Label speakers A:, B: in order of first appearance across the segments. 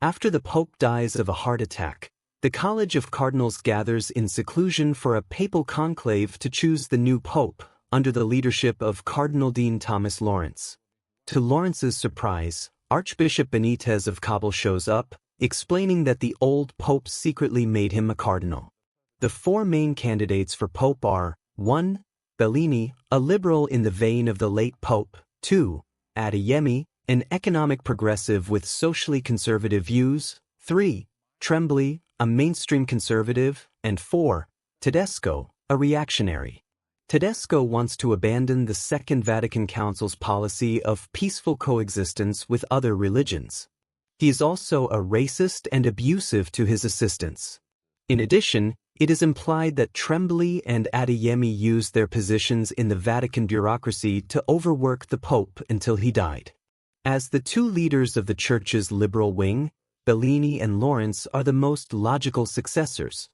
A: After the Pope dies of a heart attack, the College of Cardinals gathers in seclusion for a papal conclave to choose the new Pope, under the leadership of Cardinal Dean Thomas Lawrence. To Lawrence's surprise, Archbishop Benitez of Kabul shows up, explaining that the old Pope secretly made him a cardinal. The four main candidates for Pope are 1. Bellini, a liberal in the vein of the late Pope; 2. Adeyemi, an economic progressive with socially conservative views; 3. Tremblay, a mainstream conservative; and 4. Tedesco, a reactionary. Tedesco wants to abandon the Second Vatican Council's policy of peaceful coexistence with other religions. He is also a racist and abusive to his assistants. In addition, it is implied that Tremblay and Adeyemi used their positions in the Vatican bureaucracy to overwork the Pope until he died. As the two leaders of the Church's liberal wing, Bellini and Lawrence are the most logical successors.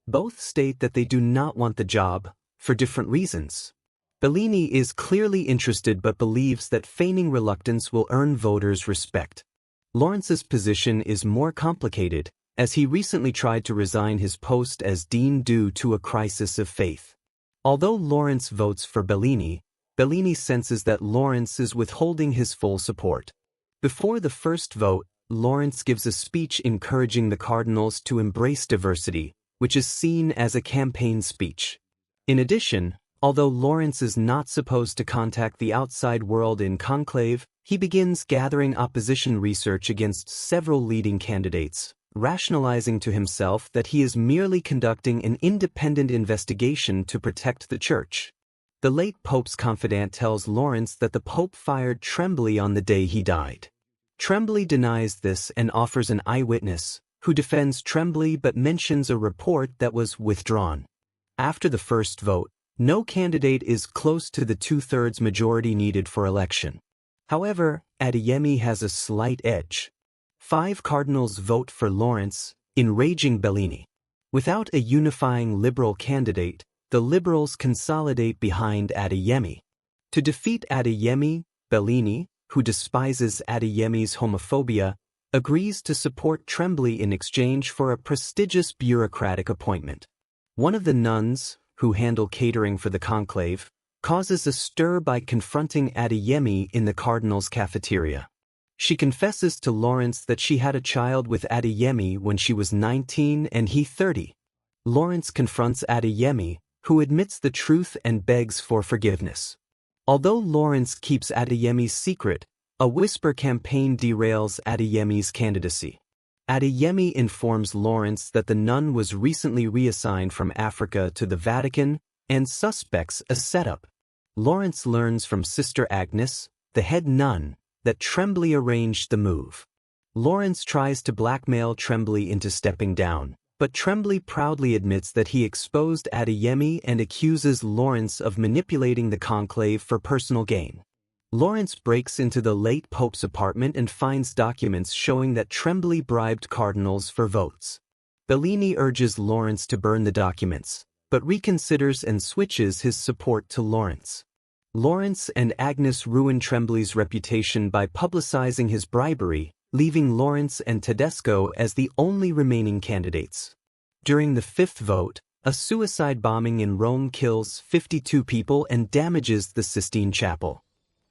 A: Both state that they do not want the job, for different reasons. Bellini is clearly interested but believes that feigning reluctance will earn voters' respect. Lawrence's position is more complicated, as he recently tried to resign his post as dean due to a crisis of faith. Although Lawrence votes for Bellini, Bellini senses that Lawrence is withholding his full support. Before the first vote, Lawrence gives a speech encouraging the cardinals to embrace diversity, which is seen as a campaign speech. In addition, although Lawrence is not supposed to contact the outside world in conclave, he begins gathering opposition research against several leading candidates, rationalizing to himself that he is merely conducting an independent investigation to protect the Church. The late Pope's confidant tells Lawrence that the Pope fired Tremblay on the day he died. Tremblay denies this and offers an eyewitness, who defends Tremblay but mentions a report that was withdrawn. After the first vote, no candidate is close to the two-thirds majority needed for election. However, Adeyemi has a slight edge. 5 cardinals vote for Lawrence, enraging Bellini. Without a unifying liberal candidate, the liberals consolidate behind Adeyemi. To defeat Adeyemi, Bellini, who despises Adeyemi's homophobia, agrees to support Tremblay in exchange for a prestigious bureaucratic appointment. One of the nuns, who handle catering for the conclave, causes a stir by confronting Adeyemi in the cardinal's cafeteria. She confesses to Lawrence that she had a child with Adeyemi when she was 19 and he 30. Lawrence confronts Adeyemi, who admits the truth and begs for forgiveness. Although Lawrence keeps Adeyemi's secret, a whisper campaign derails Adeyemi's candidacy. Adeyemi informs Lawrence that the nun was recently reassigned from Africa to the Vatican and suspects a setup. Lawrence learns from Sister Agnes, the head nun, that Tremblay arranged the move. Lawrence tries to blackmail Tremblay into stepping down, but Tremblay proudly admits that he exposed Adeyemi and accuses Lawrence of manipulating the conclave for personal gain. Lawrence breaks into the late Pope's apartment and finds documents showing that Tremblay bribed cardinals for votes. Bellini urges Lawrence to burn the documents, but reconsiders and switches his support to Lawrence. Lawrence and Agnes ruin Tremblay's reputation by publicizing his bribery, leaving Lawrence and Tedesco as the only remaining candidates. During the 5th vote, a suicide bombing in Rome kills 52 people and damages the Sistine Chapel.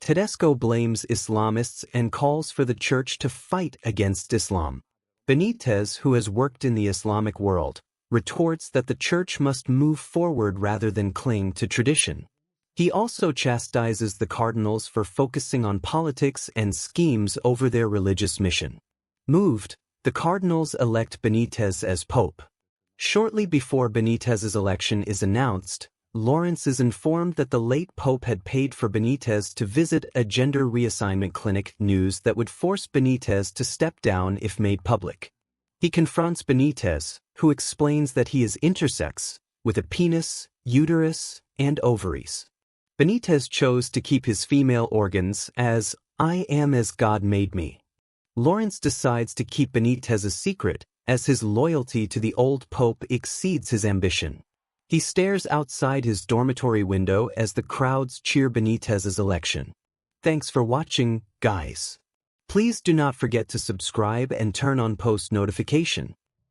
A: Tedesco blames Islamists and calls for the Church to fight against Islam. Benitez, who has worked in the Islamic world, retorts that the Church must move forward rather than cling to tradition. He also chastises the cardinals for focusing on politics and schemes over their religious mission. Moved, the cardinals elect Benitez as pope. Shortly before Benitez's election is announced, Lawrence is informed that the late pope had paid for Benitez to visit a gender reassignment clinic, news that would force Benitez to step down if made public. He confronts Benitez, who explains that he is intersex, with a penis, uterus, and ovaries. Benitez chose to keep his female organs as, "I am as God made me." Lawrence decides to keep Benitez a secret, as his loyalty to the old pope exceeds his ambition. He stares outside his dormitory window as the crowds cheer Benitez's election. Thanks for watching, guys. Please do not forget to subscribe and turn on post notification.